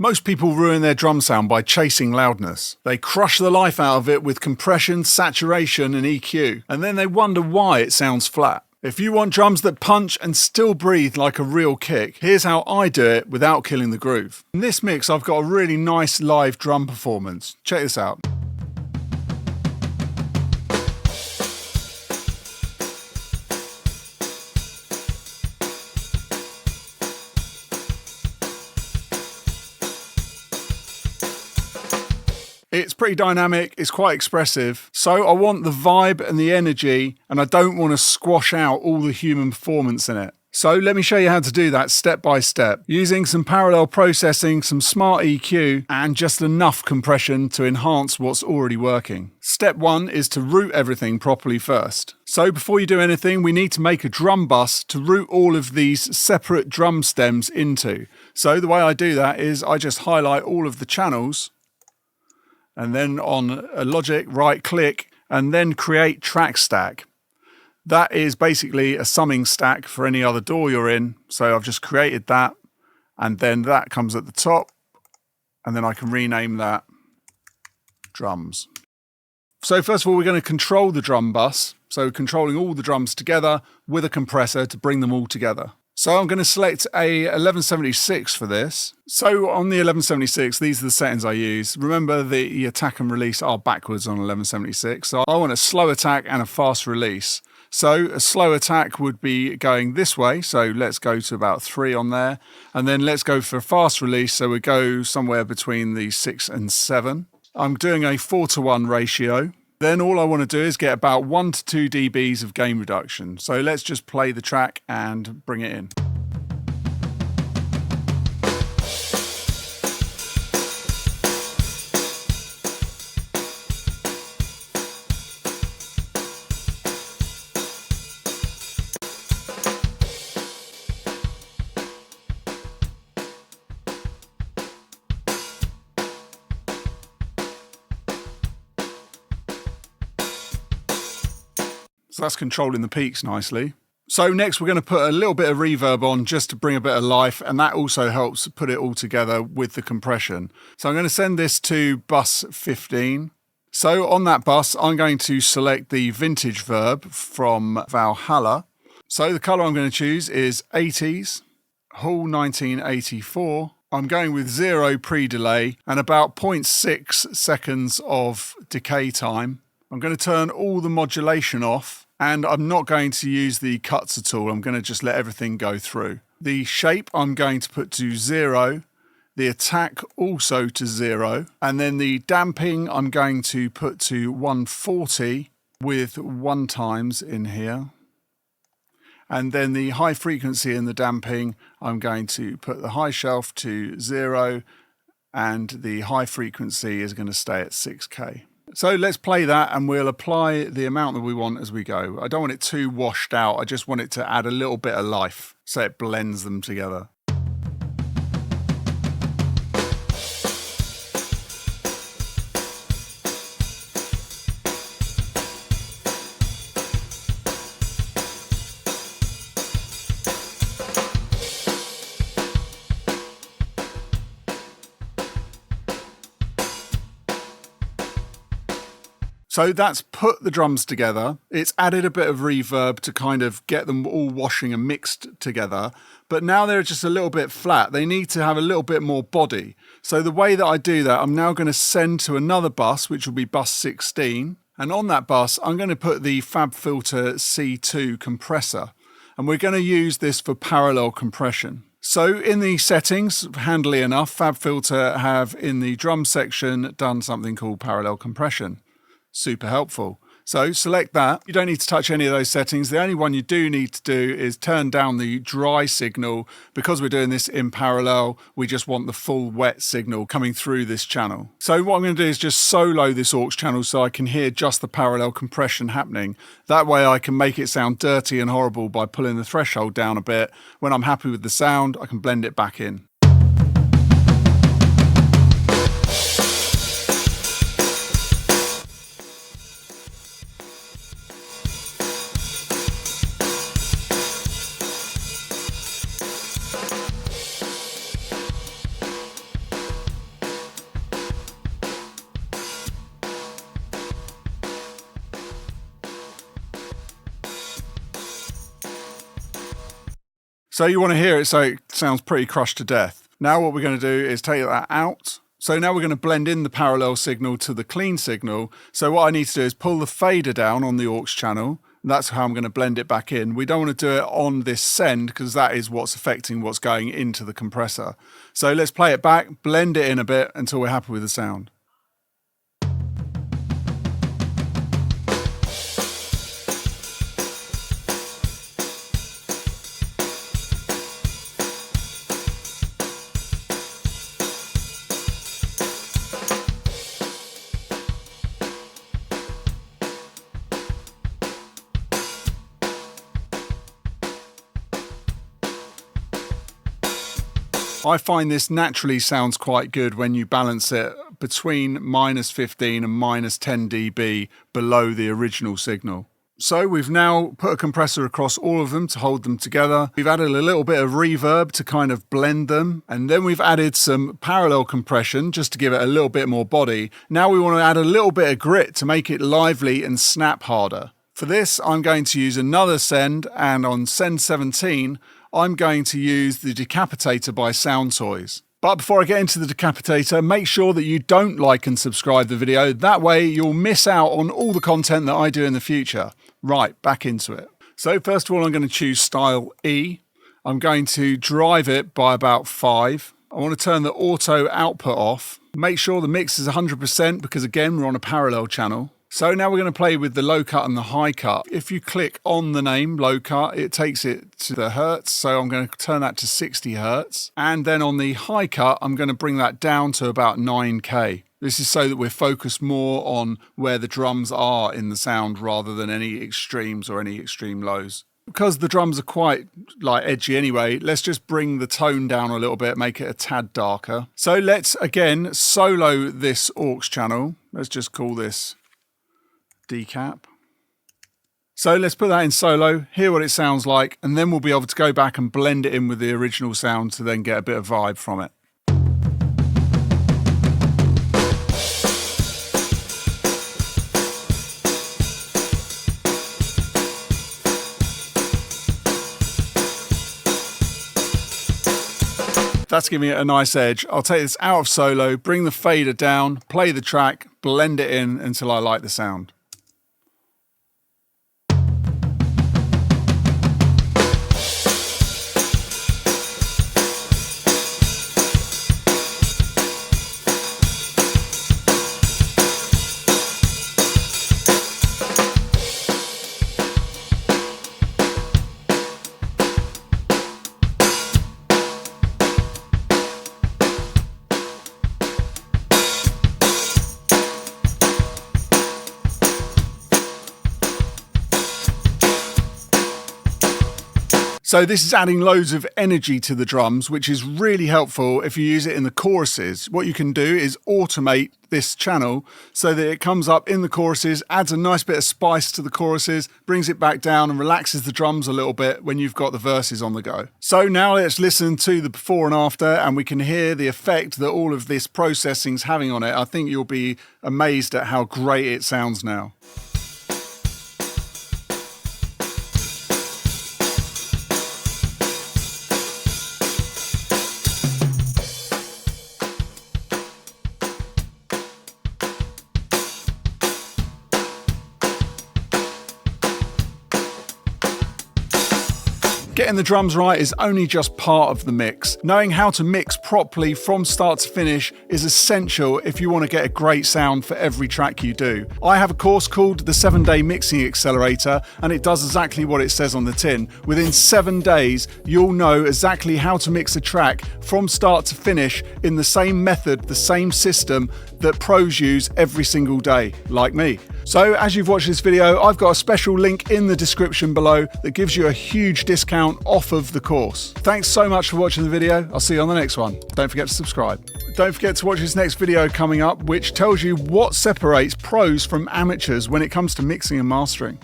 Most people ruin their drum sound by chasing loudness. They crush the life out of it with compression, saturation and EQ, and then they wonder why it sounds flat. If you want drums that punch and still breathe like a real kick, here's how I do it without killing the groove. In this mix I've got a really nice live drum performance. Check this out. It's pretty dynamic, it's quite expressive, so I want the vibe and the energy, and I don't want to squash out all the human performance in it. So let me show you how to do that step by step, using some parallel processing, some smart EQ, and just enough compression to enhance what's already working. Step 1 is to route everything properly first. So before you do anything, we need to make a drum bus to route all of these separate drum stems into. So the way I do that is I just highlight all of the channels, and then on a Logic, right click, and then create track stack. That is basically a summing stack for any other door you're in. So I've just created that, and then that comes at the top, and then I can rename that drums. So first of all, we're going to control the drum bus. So controlling all the drums together with a compressor to bring them all together. So I'm going to select a 1176 for this. So on the 1176, these are the settings I use. Remember, the attack and release are backwards on 1176. So I want a slow attack and a fast release. So a slow attack would be going this way. So let's go to about 3 on there. And then let's go for a fast release. So we go somewhere between the 6 and 7. I'm doing a 4:1 ratio. Then all I want to do is get about 1 to 2 dBs of gain reduction. So let's just play the track and bring it in. So that's controlling the peaks nicely. So next we're going to put a little bit of reverb on just to bring a bit of life, and that also helps put it all together with the compression. So I'm going to send this to bus 15. So on that bus I'm going to select the vintage verb from Valhalla. So the colour I'm going to choose is 80s, Hall 1984. I'm going with 0 pre-delay and about 0.6 seconds of decay time. I'm going to turn all the modulation off, and I'm not going to use the cuts at all. I'm going to just let everything go through. The shape I'm going to put to 0, the attack also to 0, and then the damping I'm going to put to 140 with 1 times in here. And then the high frequency in the damping, I'm going to put the high shelf to 0, and the high frequency is going to stay at 6K. So let's play that, and we'll apply the amount that we want as we go. I don't want it too washed out. I just want it to add a little bit of life so it blends them together. So that's put the drums together. It's added a bit of reverb to kind of get them all washing and mixed together. But now they're just a little bit flat. They need to have a little bit more body. So the way that I do that, I'm now going to send to another bus, which will be bus 16. And on that bus, I'm going to put the FabFilter C2 compressor. And we're going to use this for parallel compression. So in the settings, handily enough, FabFilter have in the drum section done something called parallel compression. Super helpful. So select that. You don't need to touch any of those settings. The only one you do need to do is turn down the dry signal. Because we're doing this in parallel, we just want the full wet signal coming through this channel. So what I'm going to do is just solo this aux channel so I can hear just the parallel compression happening. That way I can make it sound dirty and horrible by pulling the threshold down a bit. When I'm happy with the sound, I can blend it back in. So you want to hear it so it sounds pretty crushed to death. Now what we're going to do is take that out. So now we're going to blend in the parallel signal to the clean signal. So what I need to do is pull the fader down on the aux channel. That's how I'm going to blend it back in. We don't want to do it on this send because that is what's affecting what's going into the compressor. So let's play it back, blend it in a bit until we're happy with the sound. I find this naturally sounds quite good when you balance it between -15 and -10 dB below the original signal. So we've now put a compressor across all of them to hold them together. We've added a little bit of reverb to kind of blend them. And then we've added some parallel compression just to give it a little bit more body. Now we want to add a little bit of grit to make it lively and snap harder. For this, I'm going to use another send, and on send 17, I'm going to use the Decapitator by Sound Toys. But before I get into the Decapitator, make sure that you don't like and subscribe the video. That way you'll miss out on all the content that I do in the future. Right, back into it. So first of all, I'm going to choose style E. I'm going to drive it by about 5. I want to turn the auto output off. Make sure the mix is 100% because again, we're on a parallel channel. So now we're going to play with the low cut and the high cut. If you click on the name low cut, it takes it to the hertz. So I'm going to turn that to 60 hertz. And then on the high cut, I'm going to bring that down to about 9K. This is so that we're focused more on where the drums are in the sound rather than any extremes or any extreme lows. Because the drums are quite edgy anyway, let's just bring the tone down a little bit, make it a tad darker. So let's again solo this aux channel. Let's just call this Decap. So let's put that in solo, hear what it sounds like, and then we'll be able to go back and blend it in with the original sound to then get a bit of vibe from it. That's giving it a nice edge. I'll take this out of solo, bring the fader down, play the track, blend it in until I like the sound. So this is adding loads of energy to the drums, which is really helpful if you use it in the choruses. What you can do is automate this channel so that it comes up in the choruses, adds a nice bit of spice to the choruses, brings it back down and relaxes the drums a little bit when you've got the verses on the go. So now let's listen to the before and after, and we can hear the effect that all of this processing's having on it. I think you'll be amazed at how great it sounds now. Getting the drums right is only just part of the mix. Knowing how to mix properly from start to finish is essential if you want to get a great sound for every track you do. I have a course called the 7-Day Mixing Accelerator, and it does exactly what it says on the tin. Within 7 days, you'll know exactly how to mix a track from start to finish in the same method, the same system that pros use every single day, like me. So as you've watched this video, I've got a special link in the description below that gives you a huge discount off of the course. Thanks so much for watching the video. I'll see you on the next one. Don't forget to subscribe. Don't forget to watch this next video coming up, which tells you what separates pros from amateurs when it comes to mixing and mastering.